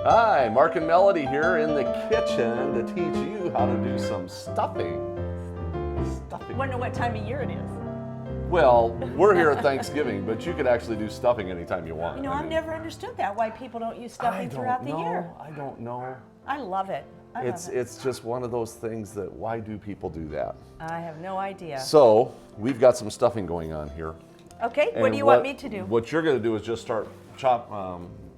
Hi, Mark and Melody here in the kitchen to teach you how to do some stuffing. Wonder what time of year it is. Well, we're here at Thanksgiving, but you could actually do stuffing anytime you want. You know, I've never understood that, why people don't use stuffing throughout the year. I don't know. I love it. It's just one of those things that why do people do that? I have no idea. So, we've got some stuffing going on here. Okay, what And do you want me to do? What you're going to do is just start chop.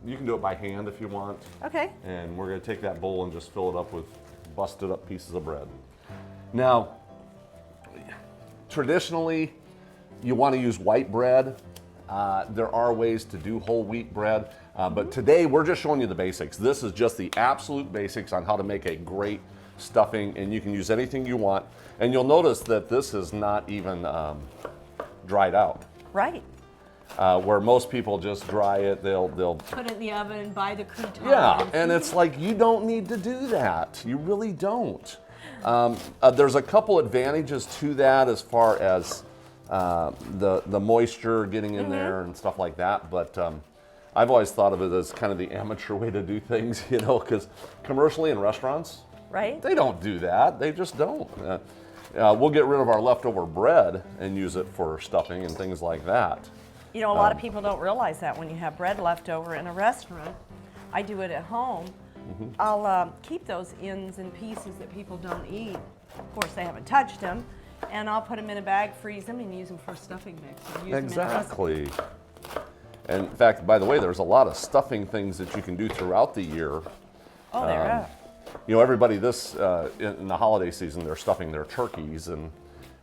You can do it by hand if you want. Okay. And we're going to take that bowl and just fill it up with busted up pieces of bread. Now, traditionally, you want to use white bread. There are ways to do whole wheat bread, but today we're just showing you the basics. This is just the absolute basics on how to make a great stuffing, and you can use anything you want. And you'll notice that this is not even dried out. Right. Where most people just dry it, they'll Put it in the oven, buy the croutons. yeah, and it's like you don't need to do that. You really don't. There's a couple advantages to that as far as the moisture getting in there and stuff like that. But I've always thought of it as kind of the amateur way to do things, you know, because commercially in restaurants, Right. they don't do that. They just don't. We'll get rid of our leftover bread and use it for stuffing and things like that. You know, a lot of people don't realize that when you have bread left over in a restaurant. I do it at home. I'll keep those ends and pieces that people don't eat. Of course, they haven't touched them. And I'll put them in a bag, freeze them, and use them for stuffing mix. Or use them in a recipe. Exactly. And in fact, by the way, there's a lot of stuffing things that you can do throughout the year. Oh, there are. You know, everybody in the holiday season, they're stuffing their turkeys, and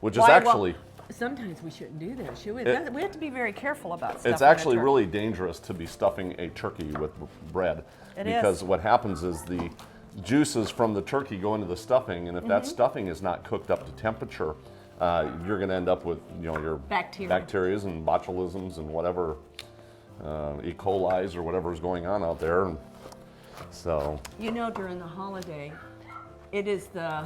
which is Why, actually sometimes we shouldn't do that, should we? It- We have to be very careful about stuffing. it's actually a turkey. really dangerous to be stuffing a turkey with bread It because is. what happens is the juices from the turkey go into the stuffing, and if that stuffing is not cooked up to temperature, you're going to end up with your Bacteria. bacterias and botulisms and whatever E. coli's or whatever is going on out there. And so You know, during the holiday, it is the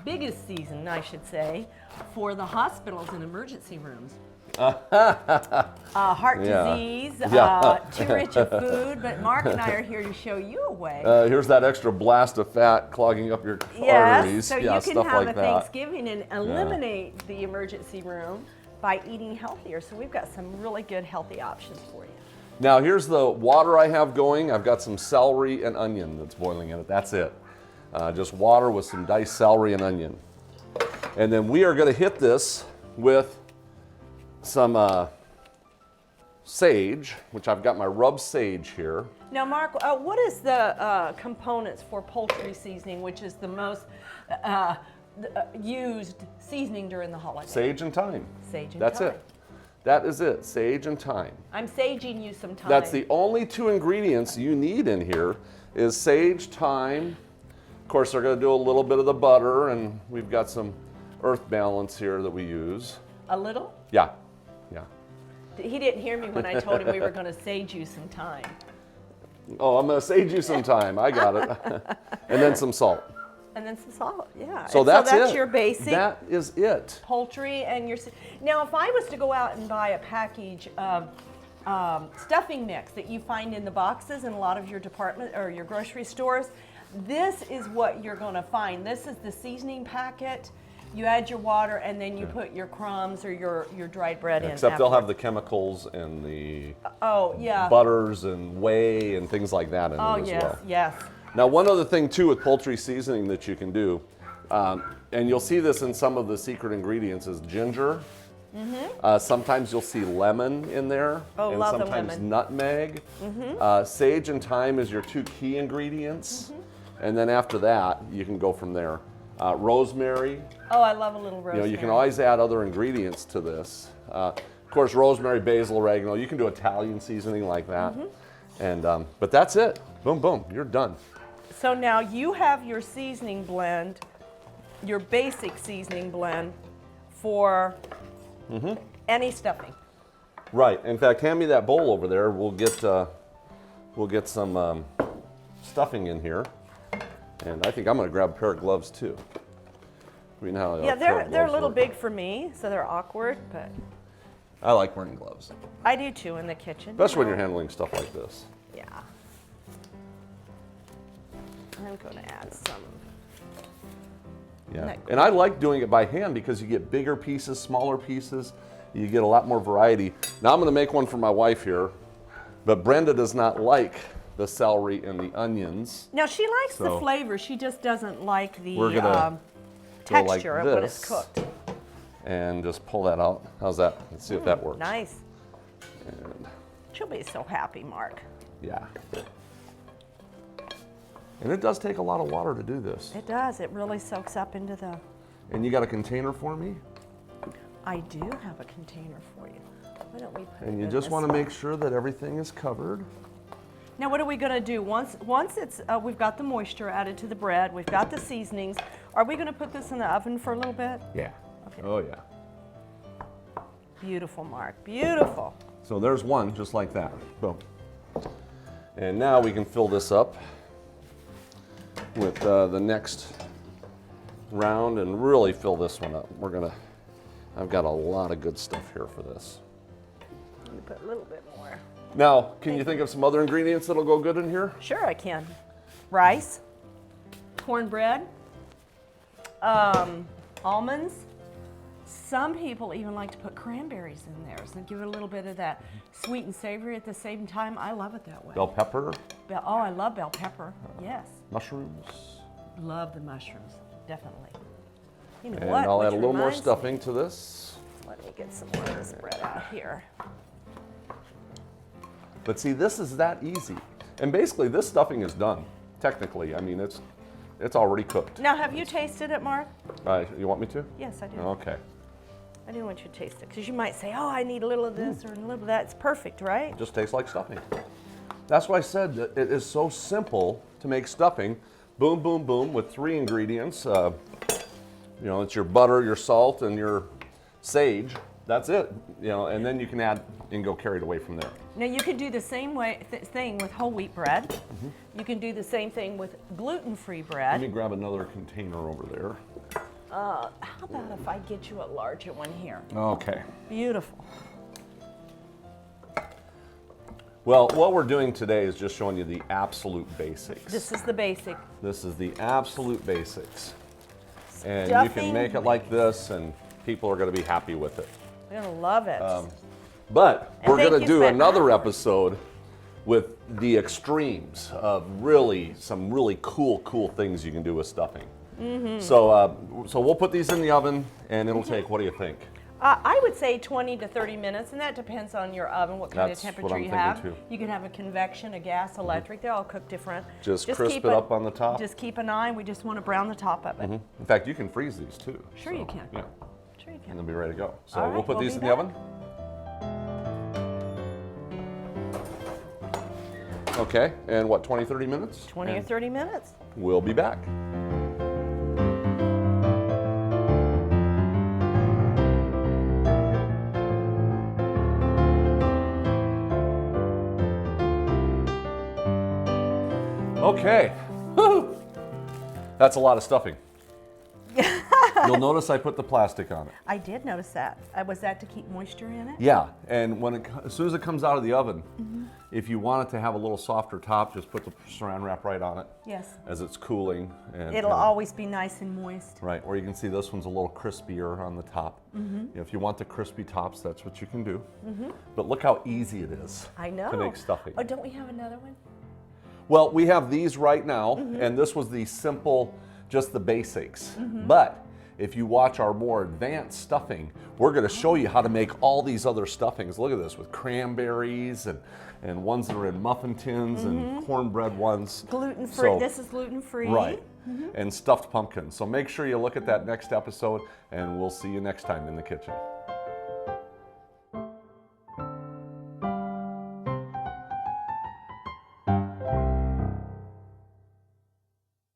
biggest season, I should say, for the hospitals and emergency rooms. Heart Yeah. disease, Yeah. too rich of food, but Mark and I are here to show you a way. here's that extra blast of fat clogging up your arteries. Yes, so yeah, you can stuff have like a that. Thanksgiving and eliminate the emergency room by eating healthier. So we've got some really good healthy options for you. Now here's the water I have going. I've got some celery and onion that's boiling in it. That's it. Just water with some diced celery and onion. And then we are going to hit this with some sage, which I've got my rub sage here. Now, Mark, what is the components for poultry seasoning, which is the most used seasoning during the holidays? Sage and thyme. Sage and That's thyme. it. That is it. Sage and thyme. I'm saging you some time. That's the only two ingredients you need in here is sage, thyme. Of course, they're going to do a little bit of the butter, and we've got some earth balance here that we use. A little? Yeah, yeah. He didn't hear me when I told him we were going to sage you some time. Oh, I'm going to sage you some time. I got it. And then some salt. And then some salt, yeah. So And that's it. your basic That is it. poultry and your... Now, if I was to go out and buy a package of stuffing mix that you find in the boxes in a lot of your department or your grocery stores, this is what you're going to find. This is the seasoning packet. You add your water, and then you put your crumbs or your dried bread in. Except they'll have afterwards. the chemicals and the Oh, yeah. butters and whey and things like that in Oh, it as yes, well. yes. Now, one other thing too with poultry seasoning that you can do, and you'll see this in some of the secret ingredients, is ginger. Sometimes you'll see lemon in there, Oh, and love the sometimes lemon. nutmeg. Sage and thyme is your two key ingredients, and then after that, you can go from there. Rosemary, Oh, I love a little rosemary. you can always add other ingredients to this. Of course, rosemary, basil, oregano. You can do Italian seasoning like that, and but that's it. Boom, boom, you're done. So now you have your seasoning blend, your basic seasoning blend for any stuffing. Right. In fact, hand me that bowl over there. We'll get some stuffing in here, and I think I'm going to grab a pair of gloves too. We know how Yeah, a pair of they're a gloves little work. big for me, so they're awkward, but I like wearing gloves, I do too in the kitchen. especially when you're handling stuff like this. Yeah. I'm going to add some. Yeah. That- And I like doing it by hand because you get bigger pieces, smaller pieces. You get a lot more variety. Now I'm going to make one for my wife here, but Brenda does not like the celery and the onions. Now she likes the So- flavor. She just doesn't like the We're gonna go like texture of when it's this. cooked. And just pull that out. How's that? Let's see if that works. Nice. And She'll be so happy, Mark. yeah. And it does take a lot of water to do this. It does. It really soaks up into the. And you got a container for me? I do have a container for you. Why don't we put And it you in just this want to one? make sure that everything is covered. Now, what are we going to do? Once it's we've got the moisture added to the bread, we've got the seasonings. Are we going to put this in the oven for a little bit? Yeah. Okay. Oh yeah. Beautiful, Mark. Beautiful. So there's one just like that. Boom. And now we can fill this up with the next round and really fill this one up. I've got a lot of good stuff here for this. Let me put a little bit more. Now, can you think of some other ingredients that'll go good in here? Sure, I can. Rice, cornbread, almonds. Some people even like to put cranberries in there, so give it a little bit of that sweet and savory at the same time. I love it that way. Bell pepper, Oh, I love bell pepper. Yes, mushrooms, love the mushrooms, definitely. You know and what? I'll Which add a little more reminds me- stuffing to this. Let me get some more of this bread out here. But see, this is that easy. And basically, this stuffing is done, technically. I mean, it's already cooked. Now, have you tasted it, Mark? You want me to? Yes, I do. Okay. I do want you to taste it because you might say, "Oh, I need a little of this or a little of that." It's perfect, right? Just tastes like stuffing. That's why I said that it is so simple to make stuffing. Boom, boom, boom, with 3 ingredients. You know, it's your butter, your salt, and your sage. That's it. You know, and then you can add and go carried away from there. Now you can do the same thing with whole wheat bread. Mm-hmm. You can do the same thing with gluten-free Let bread. me grab another container over there. How about if I get you a larger one here? Okay. Beautiful. Well, what we're doing today is just showing you the absolute basics. This is the basic. This is the absolute basics. And you Stuffing. can make it like this, and people are going to be happy with it. You're gonna love it. But And we're thank going to you do for another hours. episode with the extremes of really some really cool things you can do with stuffing. Mm-hmm. So we'll put these in the oven, and it'll take. What do you think? I would say 20 to 30 minutes, and that depends on your oven, what kind That's of what temperature I'm you thinking have. too. You can have a convection, a gas, electric. They all cook different. Just crisp keep it up on the top? Just keep an eye. We just want to brown the top of it. In fact, you can freeze these too. Sure you can. Yeah, Sure you and can. they'll be ready to go. So All we'll right, put we'll these be in the back. oven. Okay, and what, 20, 30 minutes? 20 or And 30 minutes. We'll be back. Okay. Woo. That's a lot of stuffing. You'll notice I put the plastic on it. I did notice that. Was that to keep moisture in it? Yeah, and as soon as it comes out of the oven, Mm-hmm. if you want it to have a little softer top, just put the saran wrap right on it Yes. as it's cooling. And, It'll always be nice and moist. Right, or you can see this one's a little crispier on the top. Mm-hmm. You know, if you want the crispy tops, that's what you can do. But look how easy it is I know. to make stuffing. Oh, don't we have another one? Well, we have these right now, Mm-hmm. and this was the simple, just the basics. But if you watch our more advanced stuffing, we're going to show you how to make all these other stuffings. Look at this with cranberries and ones that are in muffin tins and cornbread ones. Gluten-free. So- This is gluten-free. Right. And stuffed pumpkins. So make sure you look at that next episode, and we'll see you next time in the kitchen.